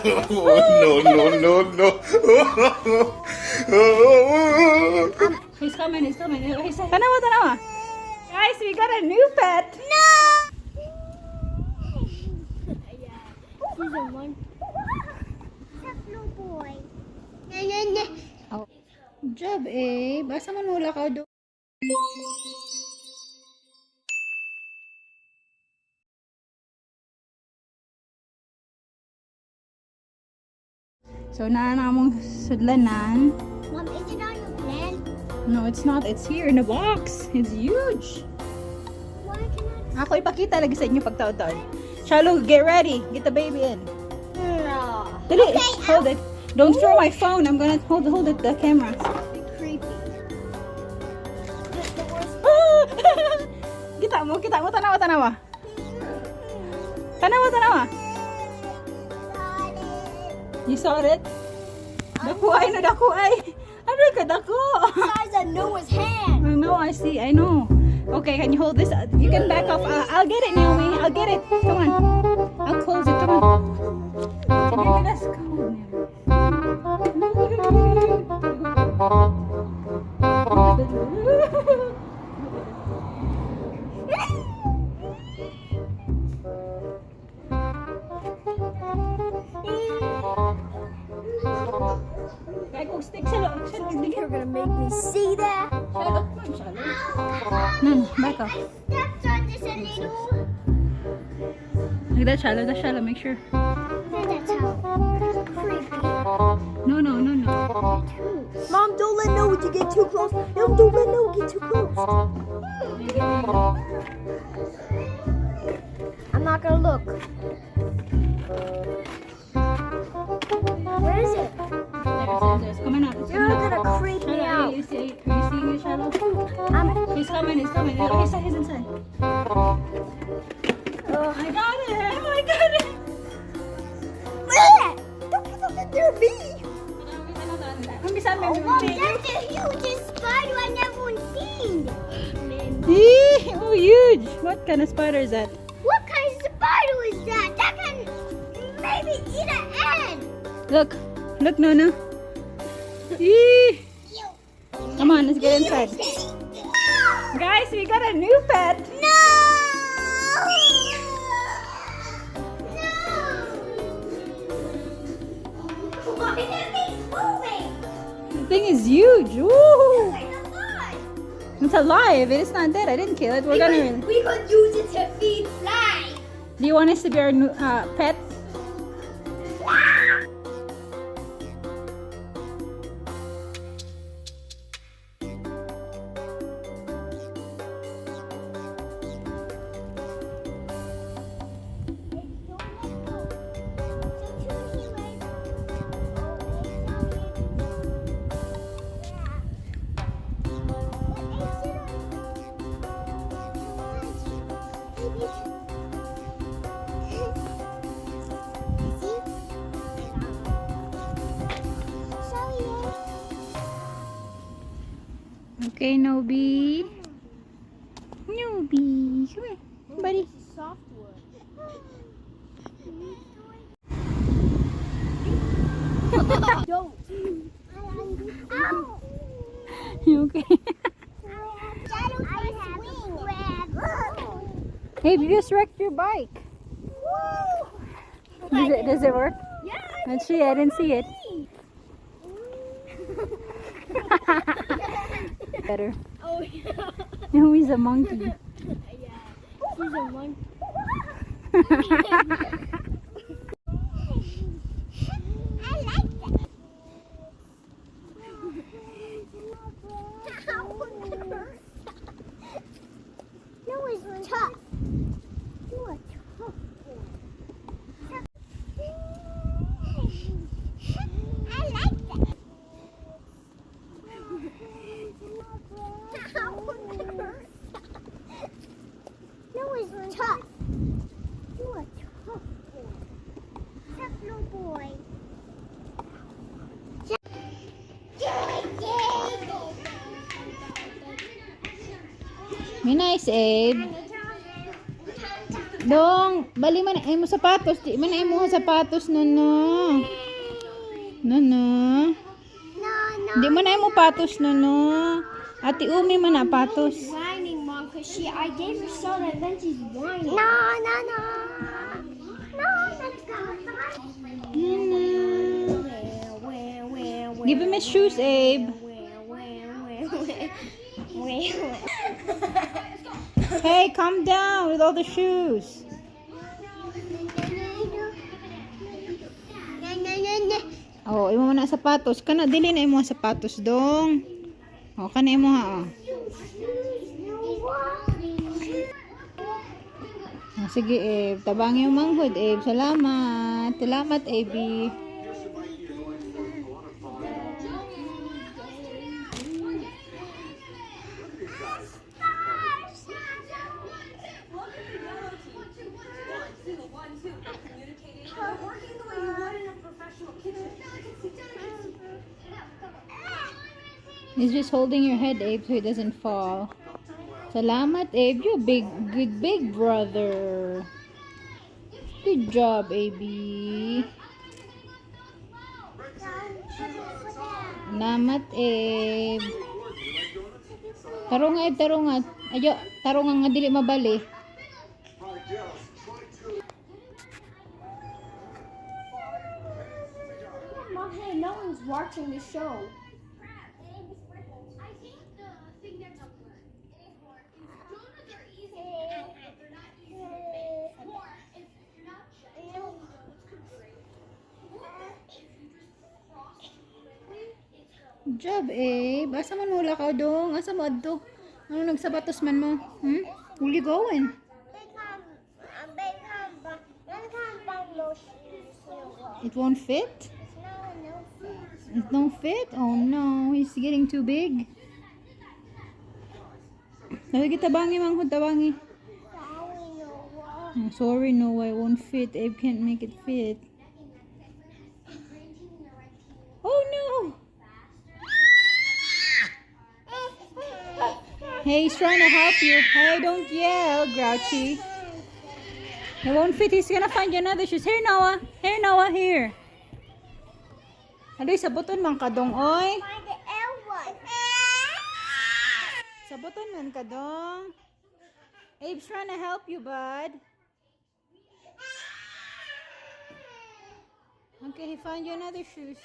He's coming, he's coming. Tanawa, tanawa. Guys, we got a new pet. No! He's a one. He's a blue boy. Oh. Good job, eh. Basta manula ka doon. So, mong sudlanan. Mom, is it on your plan? No, it's not. It's here in a box. It's huge. Why can Ako ipakita lagi sa inyo pagtaon-taon. Shiloh, get ready. Get the baby in. No. Dali, hold it. Don't throw my phone. I'm gonna hold it, the camera. Creepy. Kita mo, tanawa, tanawa. Tanawa, tanawa. You saw it? Dako ay, no, dako ay. Ano ka, dako? Size of Noah's hand. I know, I see, I know. Okay, can you hold this? You can back off. I'll get it, Naomi. I'll get it. Come on. I'll close it. Come on. Let's go. You're gonna make me see that. No, back off. Steps on this a little. Look at that shallow, make sure. That's how creepy. No. Mom, don't let Noah get too close. No, don't let Noah get too close. I'm not gonna look. Where is it? There's coming up. You're gonna creep me out. Are you seeing it, Shallow? He's coming. He's inside. Oh, I got it. Don't put them in there, me. Oh, Mom, that's the hugest spider I've ever seen. Oh, huge. What kind of spider is that? What kind of spider is that? That can maybe eat an ant. Look, Nona. Eee. Come on, let's get inside. Guys, we got a new pet. No! Why is that thing moving? The thing is huge. Woo! It's alive. It is not dead. I didn't kill it. We could use it to feed flies. Do you want us to be our new pet? Okay, Nobi. Come here, buddy. Softwood. Don't. Ow. You okay? Hey, you just wrecked your bike. Does it work? Yeah. Let's see. I didn't see it. Better. Oh yeah. No, he's a monkey. Yeah. He's a monkey. I like that. No, it's tough. You are tough. I like that. No, it's tough. You are tough. Tough little boy. Be nice, Abe. Dong, bali man ay mo sapatos. Di man ay mo sapatos no no. No no. No, no. Di man ay mo patos no no. Ate Umi man na patos. She's whining, Mom, because I gave her soda and then she's whining. No, no, no. No, let's go. Give him his shoes, Abe. Hey, calm down with all the shoes. Oh, imo na sapatos. Kana dili na imo sapatos dong. Oh, kana imo ha. Oh. Oh, sige, Abe. Tabangi yung manghod, Abe. Salamat. Salamat, Abe. He's just holding your head, Abe, so he doesn't fall. Salamat, Abe. You're good big brother. Good job, Abe. Salamat, Abe. Tarong, Abe, tarungat. Ayo, tarungan nga dili mabali. Mom, hey, no one's watching the show. Good job, Abe. Asa man wala ka dong? Asa mo adto? Ano nagsapatos man mo? Where you going? It won't fit? It don't fit? Oh no, he's getting too big. Sabi kita bangi manghod tabangi. Oh, sorry, no, it won't fit. Abe can't make it fit. Oh no! Hey, he's trying to help you. Hey, don't yell, Grouchy. It won't fit. He's gonna find you another shoes. Here, Noah. Here, Noah. Here. Adoy, sabuton man ka dong, oy. Sabuton man ka dong. Abe's trying to help you, bud. Okay, he found you another shoes.